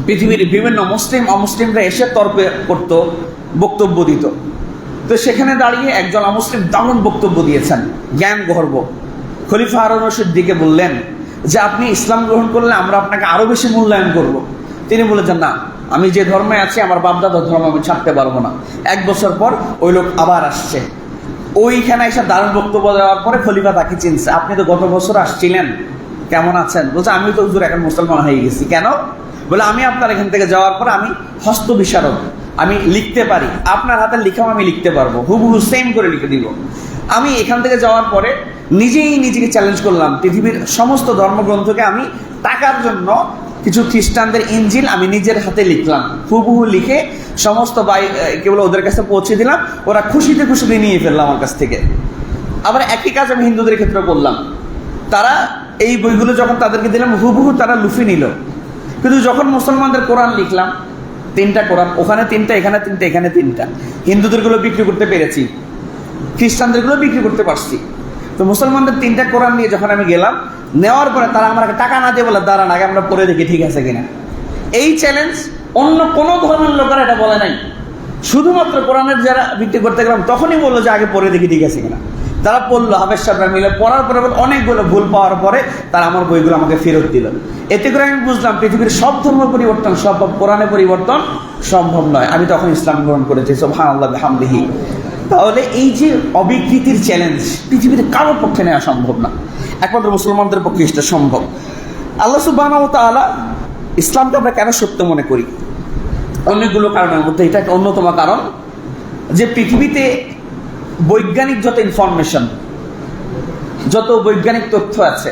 পৃথিবীর বিভিন্ন মুসলিম অমুসলিমরা এসে তর্ক করত, বক্তব্য দিত। তো সেখানে দাঁড়িয়ে একজন অমুসলিম দারুণ বক্তব্য দিয়েছেন, জ্ঞান গর্ব। খলিফা হারুনুর রশিদ দিকে বললেন যে আপনি ইসলাম গ্রহণ করলে আমরা আপনাকে আরো বেশি মূল্যায়ন করব। তিনি বলেছেন না, আমি যে ধর্মে আছি আমার বাপদাদার ধর্ম আমি ছাড়তে পারবো না। 1 বছর পর ওই লোক আবার আসছে, ওইখানে এসে দারুণ বক্তব্য দেওয়ার পরে খলিফা তাকে চিনছে, আপনি তো গত বছর আসছিলেন, কেমন আছেন? বলছে আমি তো হুজুর এখন মুসলমান হয়ে গেছি। কেন? বলে আমি আপনার এখান থেকে যাওয়ার পর আমি হস্ত বিশারদ, আমি লিখতে পারি, আপনার হাতের লেখাও আমি লিখতে পারবো, হুবহু সেম করে লিখে দিব। আমি এখান থেকে যাওয়ার পরে নিজেই নিজেকে চ্যালেঞ্জ করলাম, পৃথিবীর সমস্ত ধর্মগ্রন্থকে আমি টাকার জন্য কিছু খ্রিস্টানদের ইঞ্জিল আমি নিজের হাতে লিখলাম, হুবহু লিখে সমস্ত কেবল ওদের কাছে পৌঁছে দিলাম, ওরা খুশিতে খুশিতে নিয়ে ফেললাম আমার কাছ থেকে। আবার একই কাজ আমি হিন্দুদের ক্ষেত্রে করলাম, তারা এই বইগুলো যখন তাদেরকে দিলাম হুবহু তারা লুফে নিল। কিন্তু যখন মুসলমানদের কোরআন লিখলাম, 3টা কোরআন, ওখানে 3টা, এখানে 3টা, এখানে 3টা, হিন্দুদেরগুলো বিক্রি করতে পেরেছি, খ্রিস্টানদেরগুলো বিক্রি করতে পারছি। তো মুসলমানদের 3টা কোরআন নিয়ে যখন আমি গেলাম, নেওয়ার পরে তারা আমাকে টাকা না দিয়ে বলে দাঁড়ান আগে আমরা পড়ে দেখি ঠিক আছে কিনা। এই চ্যালেঞ্জ অন্য কোনো ধর্মের লোকেরা এটা বলে নাই, শুধুমাত্র কোরআনের যারা বিক্রি করতে গেলাম তখনই বললো যে আগে পড়ে দেখি ঠিক আছে কিনা। তারা পড়লো, হাফেজ সাহেবরা মিলে পড়ার পরে অনেকগুলো ভুল পাওয়ার পরে তারা আমার বইগুলো আমাকে ফেরত দিল। এতে করে আমি বুঝলাম পৃথিবীর সব ধর্ম পরিবর্তন সম্ভব, কোরআনে পরিবর্তন সম্ভব নয়। আমি তখন ইসলাম গ্রহণ করেছি, সুবহানাল্লাহ বিহামদিহি। তাহলে এই যে অবিকৃতির চ্যালেঞ্জ পৃথিবীতে কারোর পক্ষে নেওয়া সম্ভব না, একমাত্র মুসলমানদের পক্ষে এটা সম্ভব। আল্লাহ সুবহানাহু ওয়া তাআলা ইসলামকে আমরা কেন সত্য মনে করি? অনেকগুলো কারণের মধ্যে এটা একটা অন্যতম কারণ, যে পৃথিবীতে বৈজ্ঞানিক যত ইনফরমেশন, যত বৈজ্ঞানিক তথ্য আছে,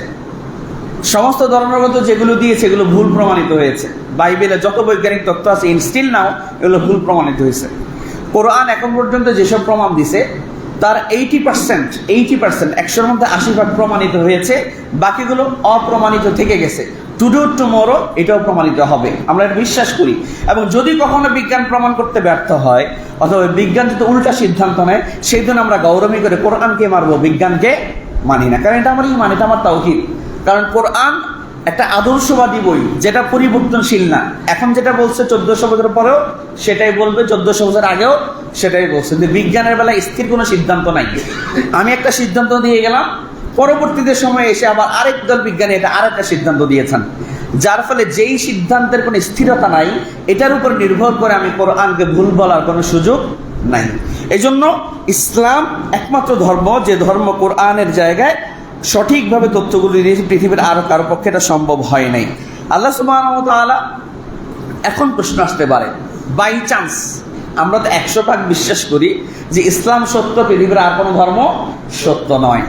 সমস্ত ধর্মগ্রন্থ যেগুলো দিয়েছে এগুলো ভুল প্রমাণিত হয়েছে। বাইবেলে যত বৈজ্ঞানিক তথ্য আছে স্টিল নাও এগুলো ভুল প্রমাণিত হয়েছে। কোরআন এখন পর্যন্ত যেসব প্রমাণ দিছে তার 80%, 100-এর মধ্যে 80% প্রমাণিত হয়েছে, বাকিগুলো অপ্রমাণিত থেকে গেছে। টুডে টুমরো এটাও প্রমাণিত হবে, আমরা এটা বিশ্বাস করি। এবং যদি কখনো বিজ্ঞান প্রমাণ করতে ব্যর্থ হয় অথবা বিজ্ঞান যদি উল্টা সিদ্ধান্ত নেয়, সেই জন্য আমরা গৌরবী করে কোরআনকে মারবো, বিজ্ঞানকে মানি না। কারণ এটা আমার ইমান, এটা আমার তাওহীদ। কারণ কোরআন একটা আদর্শবাদী বই, যেটা পরিবর্তনশীল না। এখন যেটা বলছে 1400 বছর পরেও সেটাই বলবে, 1400 বছর আগেও সেটাই বলছে। কিন্তু বিজ্ঞানের বেলায় স্থির কোনো সিদ্ধান্ত নাই। আমি একটা সিদ্ধান্ত দিয়ে গেলাম, পরবর্তীতে সময় এসে আবার আরেক দল বিজ্ঞানী এটা আরেকটা সিদ্ধান্ত দিয়েছেন, যার ফলে যেই সিদ্ধান্তের কোনো স্থিরতা নাই, এটার উপর নির্ভর করে আমি কোরআনকে ভুল বলার কোনো সুযোগ নাই। এই জন্য ইসলাম একমাত্র ধর্ম যে ধর্ম কোরআনের জায়গায় সঠিকভাবে তথ্যগুলো দিয়েছে, পৃথিবীর আরো কারো পক্ষে এটা সম্ভব হয় নাই। আল্লাহ সুবহানাহু ওয়া তাআলা, এখন প্রশ্ন আসতে পারে, বাই চান্স আমরা তো 100% বিশ্বাস করি যে ইসলাম সত্য, পৃথিবীর আর কোনো ধর্ম সত্য নয়।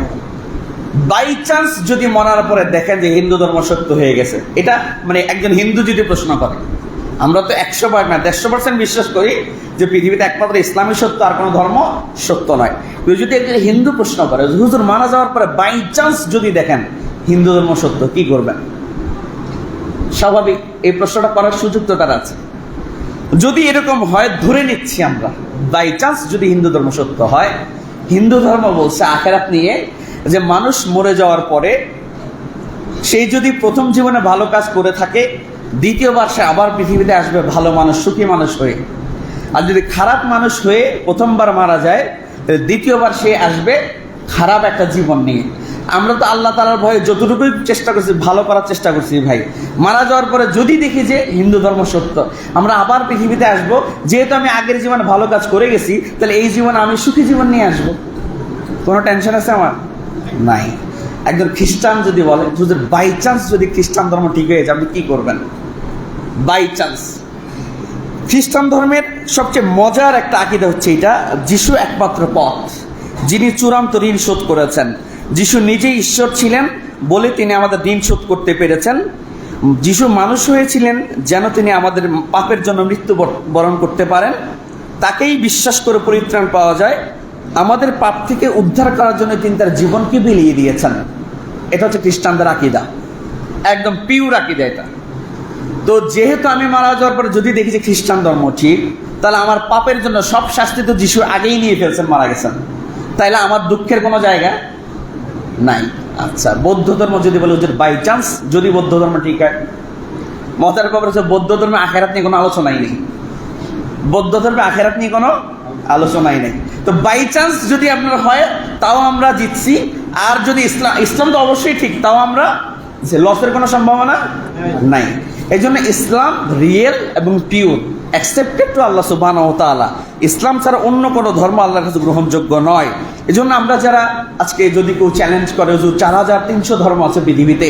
বাই চান্স যদি মনার পরে দেখেন যে হিন্দু ধর্ম সত্য হয়ে গেছে, এটা মানে একজন হিন্দু যদি প্রশ্ন করে, আমরা তো 100% না 150% বিশ্বাস করি যে পৃথিবীতে একমাত্র ইসলামই সত্য, আর কোনো ধর্ম সত্য নয়। যদি একজন হিন্দু প্রশ্ন করে, হুজুর মারা যাওয়ার পরে বাই চান্স যদি দেখেন হিন্দু ধর্ম সত্য, কি করবেন? স্বাভাবিক এই প্রশ্নটা করার সুযোগ তো তার আছে। যদি এরকম হয়, ধরে নিচ্ছি আমরা বাই চান্স যদি হিন্দু ধর্ম সত্য হয়, হিন্দু ধর্ম বলছে আখিরাত নিয়ে যে মানুষ মরে যাওয়ার পরে সেই যদি প্রথম জীবনে ভালো কাজ করে থাকে, দ্বিতীয়বার সে আবার পৃথিবীতে আসবে ভালো মানুষ, সুখী মানুষ হয়ে। আর যদি খারাপ মানুষ হয়ে প্রথমবার মারা যায়, দ্বিতীয়বার সে আসবে খারাপ একটা জীবন নিয়ে। আমরা তো আল্লাহ তাআলার ভয়ে যতটুকুই চেষ্টা করছি, ভালো করার চেষ্টা করছি ভাই। মারা যাওয়ার পরে যদি দেখি যে হিন্দু ধর্ম সত্য, আমরা আবার পৃথিবীতে আসব, যেহেতু আমি আগের জীবনে ভালো কাজ করে গেছি, তাহলে এই জীবনে আমি সুখী জীবন নিয়ে আসবো। কোনো টেনশন আছে আমার? নাই। একজন খ্রিস্টান যদি বলে যদি বাই চান্স যদি খ্রিস্টান ধর্ম ঠিক হয়ে যায়, আপনি কি করবেন? বাই চান্স খ্রিস্টান ধর্মের সবচেয়ে মজার একটা আকীদা হচ্ছে এটা, যিশু একমাত্র পথ, যিনি চূড়ান্ত ঋণ শোধ করেছেন। যিশু নিজেই ঈশ্বর ছিলেন বলে তিনি আমাদের ঋণ শোধ করতে পেরেছেন। যিশু মানুষ হয়েছিলেন যেন তিনি আমাদের পাপের জন্য মৃত্যু বরণ করতে পারেন। তাকেই বিশ্বাস করে পরিত্রাণ পাওয়া যায়। আমাদের পাপ থেকে উদ্ধার করার জন্য তিনি তার জীবনকে বিলিয়ে দিয়েছেন। এটা হচ্ছে খ্রিস্টানদের আকীদা, একদম পিওর আকীদা এটা। তো যেহেতু আমি মারা যাওয়ার পরে যদি দেখি যে খ্রিস্টান ধর্ম ঠিক, তাহলে আমার পাপের জন্য সব শাস্তি তো যিশু আগেই নিয়ে ফেলছেন, মারা গেছেন, তাইলে আমার দুঃখের কোনো জায়গা নাই। আচ্ছা, বৌদ্ধ ধর্ম যদি বলে যে বাই চান্স যদি বৌদ্ধ ধর্ম ঠিক হয়, মজার খবর হচ্ছে বৌদ্ধ ধর্মে আখেরাত নিয়ে কোনো আলোচনাই নেই। বৌদ্ধ ধর্মে আখেরাত নিয়ে কোনো আলোচনাই নেই। তো বাই চান্স যদি আপনার হয়, তাও আমরা জিতছি। আর যদি ইসলাম তো অবশ্যই ঠিক, তাও আমরা যে লসের কোনো সম্ভাবনা নাই। এই জন্য ইসলাম রিয়েল এবং পিওর, অ্যাকসেপ্টেড টু আল্লাহ সুবহানাহু ওয়া তাআলা। ইসলাম ছাড়া অন্য কোনো ধর্ম আল্লাহর কাছে গ্রহণযোগ্য নয়। এই জন্য আমরা যারা আজকে যদি কেউ চ্যালেঞ্জ করে যে 4300 ধর্ম আছে পৃথিবীতে,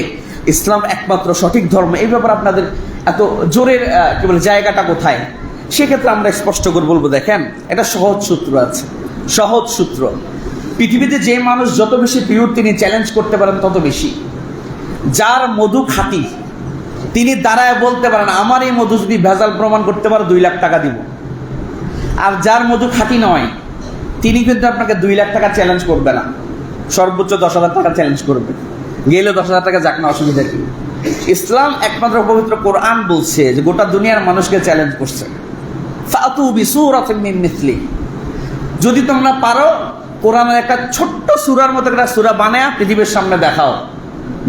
ইসলাম একমাত্র সঠিক ধর্ম, এই ব্যাপারে আপনাদের এত জোরের কি বলে জায়গাটা কোথায়? সেক্ষেত্রে আমরা স্পষ্ট করে বলবো, দেখেন এটা সহজ সূত্র আছে, সহজ সূত্র। পৃথিবীতে যে মানুষ যত বেশি পিওর তিনি চ্যালেঞ্জ করতে পারেন তত বেশি। যার মধু খাঁটি তিনি দাঁড়ায় বলতে পারেন আমার এই মধু যদি ভেজাল প্রমাণ করতে পারো 2 লাখ টাকা দিব। আর যার মধু খাঁটি নয় তিনি কিন্তু আপনাকে 2 লাখ টাকা চ্যালেঞ্জ করবে না, সর্বোচ্চ 10,000 টাকা চ্যালেঞ্জ করবে। গেলে 10,000 টাকা যাক না, অসুবিধা কি? ইসলাম একমাত্র পবিত্র কোরআন বলছে যে গোটা দুনিয়ার মানুষকে চ্যালেঞ্জ করছে, ফাতু বিসূরাতিন মিন মিসলি, যদি তোমরা পারো কোরআনের একটা ছোট্ট সূরার মতো একটা সূরা বানায়া পৃথিবীর সামনে দেখাও।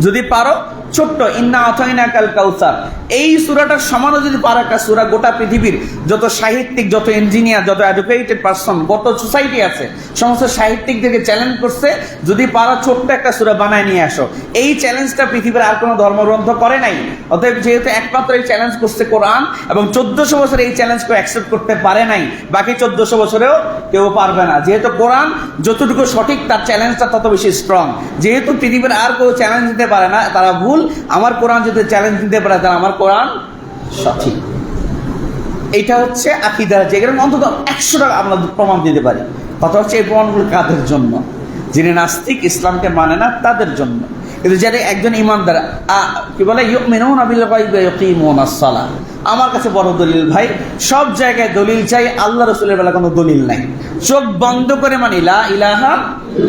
যদি পারো ছোট্ট ইন্না আতাইনাকাল কাউসার, এই সূরাটার সমানও যদি পারো একটা সূরা, গোটা পৃথিবীর যত সাহিত্যিক, যত ইঞ্জিনিয়ার, যত এডুকেটেড পারসন, কত সোসাইটি আছে, সমস্ত সাহিত্যিকদেরকে চ্যালেঞ্জ করছে যদি পারো ছোট্ট একটা সূরা বানায় নিয়ে আসো। এই চ্যালেঞ্জটা পৃথিবীর আর কোনো ধর্মগ্রন্থ করে নাই। অতএব যেহেতু একমাত্র এই চ্যালেঞ্জ করছে কোরআন, এবং 1400 বছর এই চ্যালেঞ্জ কেউ অ্যাকসেপ্ট করতে পারে নাই, বাকি 1400 বছরেও কেউ পারবে না। যেহেতু কোরআন যতটুকু সঠিক তার চ্যালেঞ্জটা তত বেশি স্ট্রং। যেহেতু পৃথিবীর আর কেউ চ্যালেঞ্জ দিতে পারে না, তারা ভুল। আমার কোরআন যদি চ্যালেঞ্জ দিতে পারে তাহলে আমার কোরআন সঠিক। এটা হচ্ছে আকীদা, যেখানে অন্তত 100 টাকা আমরা প্রমাণ দিতে পারি। কথা হচ্ছে এই প্রমাণগুলো কাদের জন্য? যিনি নাস্তিক, ইসলামকে মানে না, তাদের জন্য। কিন্তু যারা একজন ইমানদার কি বলে ইউমিনুনা বিল গায়বি ওয়া ইয়াকিমুনাস সালাহ, আমার কাছে বড় দলিল ভাই, সব জায়গায় দলিল চাই, আল্লাহ রাসূলের বেলা কোনো দলিল নাই। চোখ বন্ধ করে মানি লা ইলাহা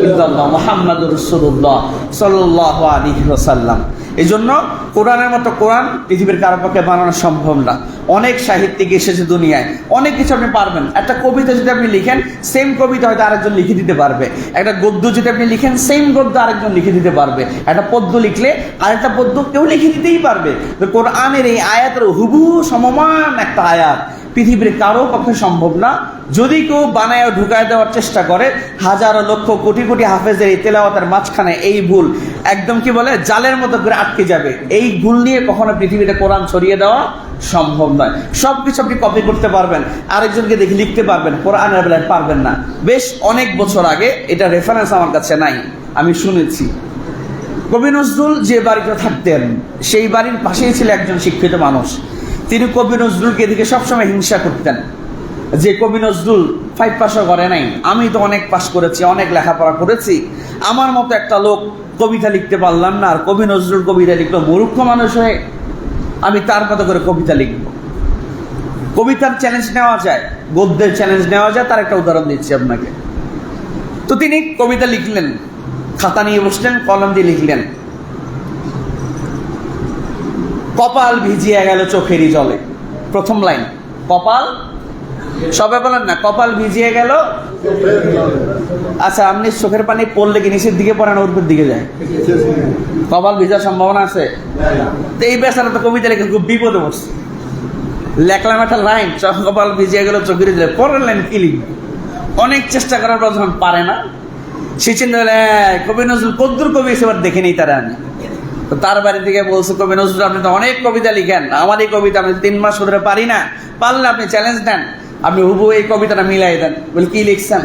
ইল্লাল্লাহ মুহাম্মাদুর রাসূলুল্লাহ সাল্লাল্লাহু আলাইহি ওয়াসাল্লাম। এই জন্য কোরআনের মতো কোরআন পৃথিবীর কারো পক্ষে বানানো সম্ভব না। অনেক সাহিত্যিক এসেছে দুনিয়ায়, অনেক কিছু আপনি পারবেন। একটা কবিতা যদি আপনি লিখেন, সেম কবিতা হয়তো আরেকজন লিখে দিতে পারবে। একটা গদ্য যদি আপনি লিখেন, সেম গদ্য আরেকজন লিখে দিতে পারবে। একটা পদ্য লিখলে আরেকটা পদ্য কেউ লিখে দিতেই পারবে। তো কোরআনের এই আয়াতের হুবহু সমমান একটা আয়াত পৃথিবীর কারো পক্ষে সম্ভব না। যদি কেউ বানায় ঢুকায় দেওয়ার চেষ্টা করে, হাজারো লক্ষ কোটি কোটি হাফেজের এই তেলাওয়াতের মাঝখানে এই ভুল একদম কি বলে জালের মতো করে আটকে যাবে। এই ভুল নিয়ে কখনো পৃথিবীতে কোরআন ছড়িয়ে দেওয়া সম্ভব নয়। সব কিছু আপনি কপি করতে পারবেন, আরেকজনকে দেখে লিখতে পারবেন, কোরআনের বেলায় পারবেন না। বেশ অনেক বছর আগে, এটা রেফারেন্স আমার কাছে নাই, আমি শুনেছি, কবি নজরুল যে বাড়িতে থাকতেন সেই বাড়ির পাশেই ছিল একজন শিক্ষিত মানুষ। তিনি কবি নজরুলকে এদিকে সবসময় হিংসা করতেন যে কবি নজরুল 5 পাসও করে নাই, আমি তো অনেক পাস করেছি, অনেক লেখাপড়া করেছি, আমার মতো একটা লোক কবিতা লিখতে পারলাম না, আর কবি নজরুল কবিতা লিখলো মূর্খ মানুষ হয়ে, আমি তার মতো করে কবিতা লিখব। কবিতার চ্যালেঞ্জ নেওয়া যায়, গদ্যের চ্যালেঞ্জ নেওয়া যায়, তার একটা উদাহরণ দিচ্ছি আপনাকে। তো তিনি কবিতা লিখলেন, খাতা নিয়ে বসলেন, কলম দিয়ে লিখলেন, কপাল ভিজিয়ে গেল চোখেরই জলে। প্রথম লাইন কপাল, সবাই বলেন না কপাল ভিজিয়ে গেল। আচ্ছা, আপনি চোখের পানি পড়লে কি নিচের দিকে পড়ে না উপরের দিকে যায়? কপাল ভিজার সম্ভাবনা আছে? তো এই বেচারা তো কবিতা লিখে খুব বিপদে পড়ছে। লেখলাম একটা লাইন, কপাল ভিজিয়ে গেল চোখেরই জলে, পরের লাইন কি লিখবে? অনেক চেষ্টা করার পর যখন পারে না, সে চিন্তা করলে কবি নজরুল কদ্দুর কবি এবার দেখে নেই তারা। আমি তো তার বাড়ি থেকে বলছে, কবি নজরুল আপনি তো অনেক কবিতা লিখেন, আমার এই কবিতা আমি 3 মাস ধরে পারি না, পারলে আপনি চ্যালেঞ্জ দেন, আপনি হুবহু এই কবিতাটা মিলাই দেন। বলে কি লিখছেন?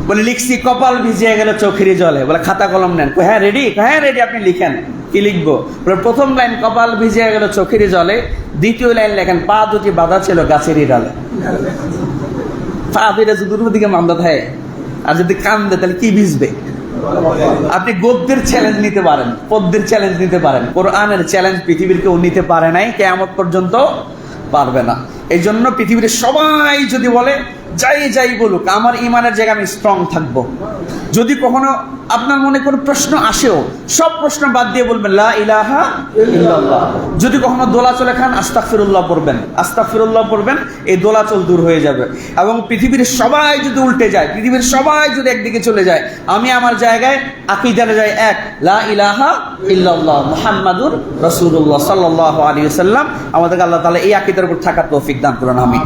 বলে লিখছি কপাল ভিজিয়ে গেল চোখেরই জলে। বলে খাতা কলম নেন? হ্যাঁ রেডি। হ্যাঁ রেডি, আপনি লিখেন। কি লিখবো? বলে প্রথম লাইন কপাল ভিজিয়ে গেল চোখেরই জলে, দ্বিতীয় লাইন লেখেন পা দুটি বাঁধা ছিল গাছেরই ডালে। পা দুইটা দুটোর দিকে মান্দা থাকে, আর যদি কান্দে তাহলে কি ভিজবে? আপনি গদ্যের চ্যালেঞ্জ নিতে পারেন, পদ্যের চ্যালেঞ্জ নিতে পারেন, কোরআনের চ্যালেঞ্জ পৃথিবীর কেউ নিতে পারে নাই, কিয়ামত পর্যন্ত পারবে না। এই জন্য পৃথিবীর সবাই যদি বলে যাই যাই বলুক, আমার ইমানের জায়গায় আমি স্ট্রং থাকবো। যদি কখনো আপনার মনে কোনো প্রশ্ন আসেও, সব প্রশ্ন বাদ দিয়ে বলবেন লা ইলাহা ইল্লাল্লাহ। যদি কখনো দোলাচলে খান, আস্তাগফিরুল্লাহ পড়বেন, আস্তাগফিরুল্লাহ পড়বেন, এই দোলাচল দূর হয়ে যাবে। এবং পৃথিবীর সবাই যদি উল্টে যায়, পৃথিবীর সবাই যদি একদিকে চলে যায়, আমি আমার জায়গায় আকীদারে যাই এক, লা ইলাহা ইল্লাল্লাহ মুহাম্মাদুর রাসূলুল্লাহ সাল্লাল্লাহু আলাইহি ওয়াসাল্লাম। আমাদেরকে আল্লাহ তাআলা এই আকীদার উপর থাকার তৌফিক দান করুন, আমিন।